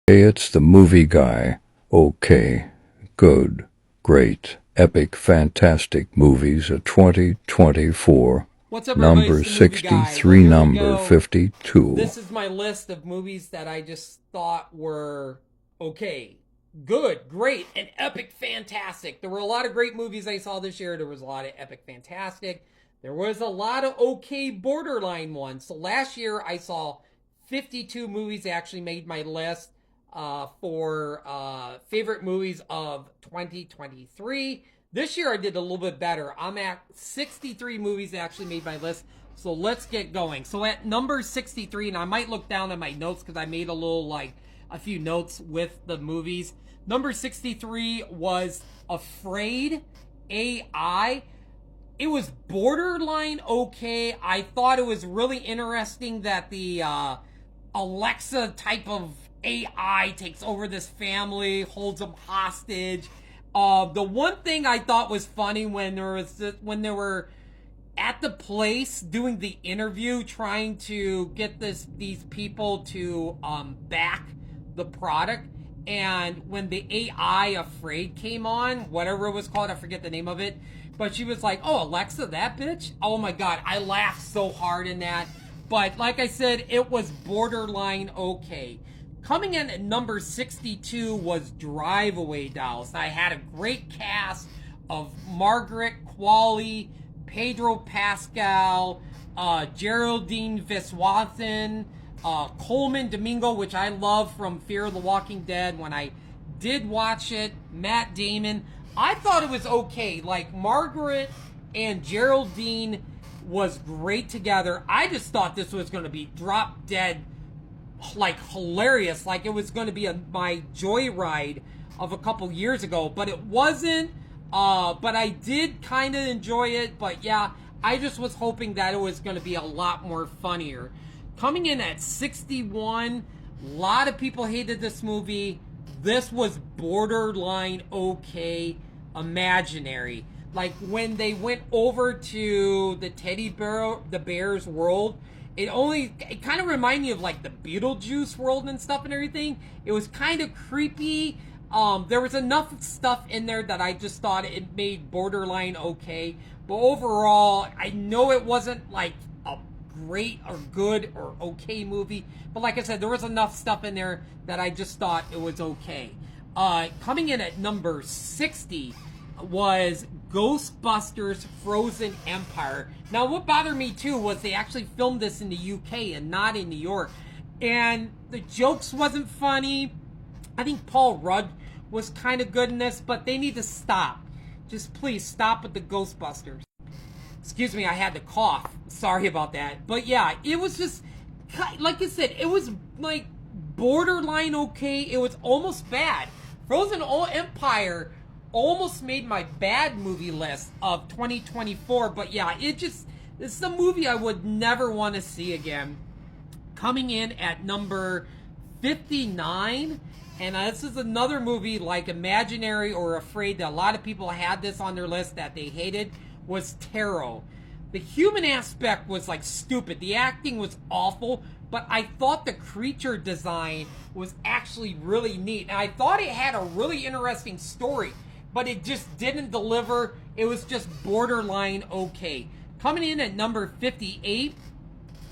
Hey, it's the movie guy. Okay, good, great, epic, fantastic movies of 2024. What's up, everybody? It's Number the movie guy. Well, 63, here we number go. 52. This is my list of movies that I just thought were okay, good, great, and epic fantastic. There were a lot of great movies I saw this year. There was a lot of epic fantastic. There was a lot of okay borderline ones. So last year I saw 52 movies that actually made my list for favorite movies of 2023. This year I did a little bit better. I'm at 63 movies that actually made my list. So let's get going. So at number 63, and I might look down at my notes because I made a few notes with the movies. Number 63 was Afraid AI. It was borderline okay. I thought it was really interesting that the Alexa type of AI takes over this family, holds them hostage. The one thing I thought was funny when they were at the place doing the interview, trying to get these people to back the product, and when the AI Afraid came on, whatever it was called, I forget the name of it, but she was like, "Oh, Alexa, that bitch!" Oh my god, I laughed so hard in that. But like I said, it was borderline okay. Coming in at number 62 was Drive Away Dolls. I had a great cast of Margaret Qualley, Pedro Pascal, Geraldine Viswanathan, Coleman Domingo, which I love from Fear of the Walking Dead. When I did watch it, Matt Damon, I thought it was okay. Like, Margaret and Geraldine was great together. I just thought this was going to be drop dead, like, hilarious. Like, it was going to be my Joyride of a couple years ago, but it wasn't. But I did kind of enjoy it. But yeah, I just was hoping that it was going to be a lot more funnier. Coming in at 61, a lot of people hated this movie. This was borderline okay, Imaginary. Like, when they went over to the bear's world, it kind of reminded me of like the Beetlejuice world and stuff and everything. It was kind of creepy. There was enough stuff in there that I just thought it made borderline okay. But overall, I know it wasn't like a great or good or okay movie. But like I said, there was enough stuff in there that I just thought it was okay. Coming in at number 60 was Ghostbusters Frozen Empire. Now, what bothered me too was they actually filmed this in the UK and not in New York. And the jokes wasn't funny. I think Paul Rudd was kind of good in this, but they need to stop. Just please stop with the Ghostbusters. Excuse me, I had to cough. Sorry about that. But yeah, it was just, like I said, it was like borderline okay. It was almost bad. Frozen Empire almost made my bad movie list of 2024. But yeah, this is a movie I would never want to see again. Coming in at number 59, and this is another movie like Imaginary or Afraid that a lot of people had this on their list that they hated, was Tarot. The human aspect was like stupid. The acting was awful, but I thought the creature design was actually really neat. And I thought it had a really interesting story, but it just didn't deliver. It was just borderline okay. Coming in at number 58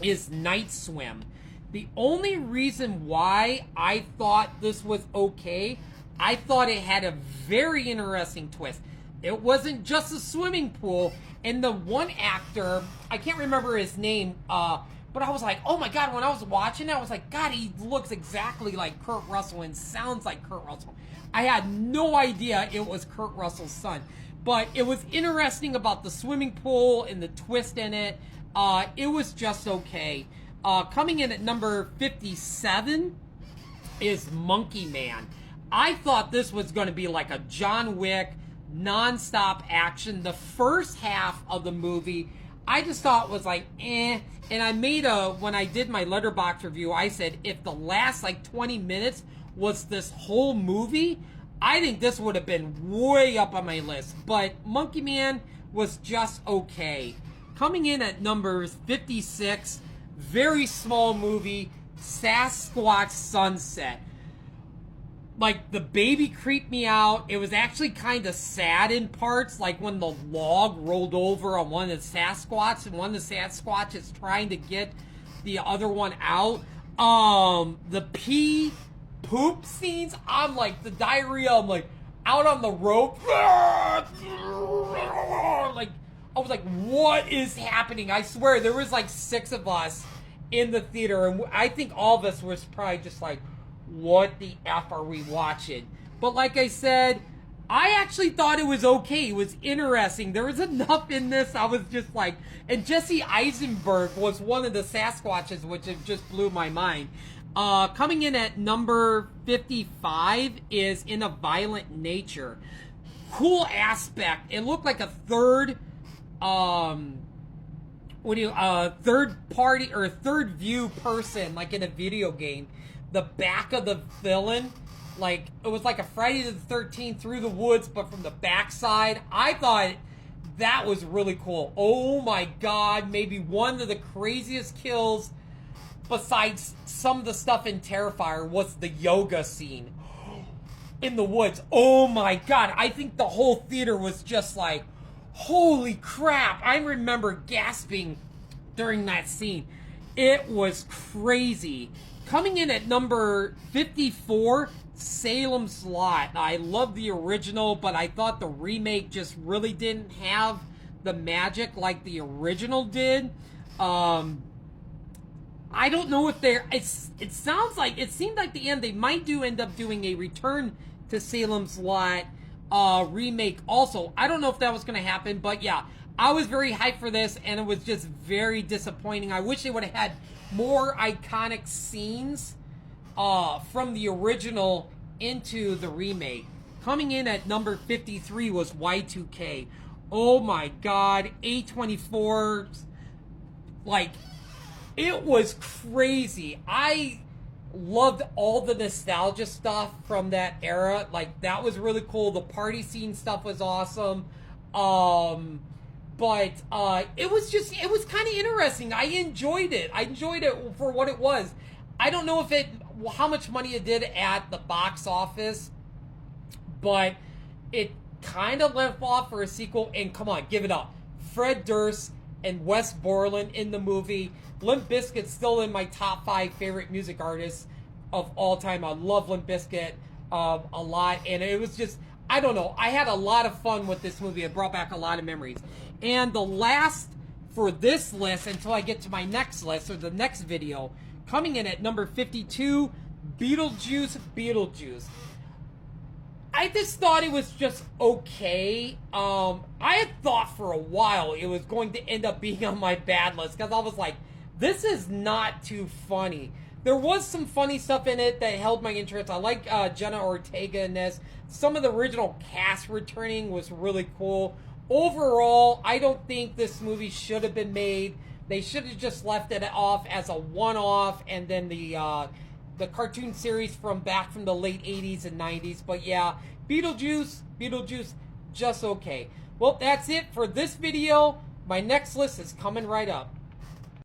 is Night Swim. The only reason why I thought this was okay, I thought it had a very interesting twist. It wasn't just a swimming pool, and the one actor, I can't remember his name, but I was like, oh my god, when I was watching it, I was like, god, he looks exactly like Kurt Russell and sounds like Kurt Russell. I had no idea it was Kurt Russell's son. But it was interesting about the swimming pool and the twist in it. It was just okay. Coming in at number 57 is Monkey Man. I thought this was going to be like a John Wick non-stop action. The first half of the movie I just thought was like eh. And I made when I did my Letterboxd review, I said if the last like 20 minutes was this whole movie, I think this would have been way up on my list. But Monkey Man was just okay. Coming in at number 56, very small movie, Sasquatch Sunset. like the baby creeped me out. It was actually kind of sad in parts, like when the log rolled over on one of the Sasquatch, and one of the Sasquatch is trying to get the other one out. The pee poop scenes, I'm like, the diarrhea, I'm like out on the rope, like I was like, what is happening? I swear there was like 6 of us in the theater, and I think all of us was probably just like, what the F are we watching? But like I said, I actually thought it was okay. It was interesting. There was enough in this. I was just like, and Jesse Eisenberg was one of the Sasquatches, which just blew my mind. Coming in at number 55 is In a Violent Nature. Cool aspect. It looked like a third third party or third view person, like in a video game. The back of the villain, like it was like a Friday the 13th through the woods, but from the backside. I thought that was really cool. Oh my god, maybe one of the craziest kills besides some of the stuff in Terrifier was the yoga scene in the woods. Oh my god, I think the whole theater was just like, holy crap. I remember gasping during that scene. It was crazy. Coming in at number 54, Salem's Lot. I love the original, but I thought the remake just really didn't have the magic like the original did. I don't know if they're... It sounds like... It seemed like the end they might end up doing a Return to Salem's Lot remake also. I don't know if that was going to happen, but yeah, I was very hyped for this, and it was just very disappointing. I wish they would have had more iconic scenes from the original into the remake. Coming in at number 53 was Y2K. Oh my god, A24, like, it was crazy. I loved all the nostalgia stuff from that era. Like, that was really cool. The party scene stuff was awesome. But it was kind of interesting. I enjoyed it. I enjoyed it for what it was. I don't know if how much money it did at the box office, but it kind of left off for a sequel. And come on, give it up. Fred Durst and Wes Borland in the movie. Limp Bizkit's still in my top 5 favorite music artists of all time. I love Limp Bizkit a lot, and it was just, I don't know, I had a lot of fun with this movie. It brought back a lot of memories. And the last for this list, until I get to my next list, or the next video, coming in at number 52, Beetlejuice. I just thought it was just okay. I had thought for a while it was going to end up being on my bad list, because I was like, this is not too funny. There was some funny stuff in it that held my interest. I like Jenna Ortega in this. Some of the original cast returning was really cool. Overall, I don't think this movie should have been made. They should have just left it off as a one-off, and then the cartoon series from the late 80s and 90s. But yeah, Beetlejuice, just okay. Well, that's it for this video. My next list is coming right up.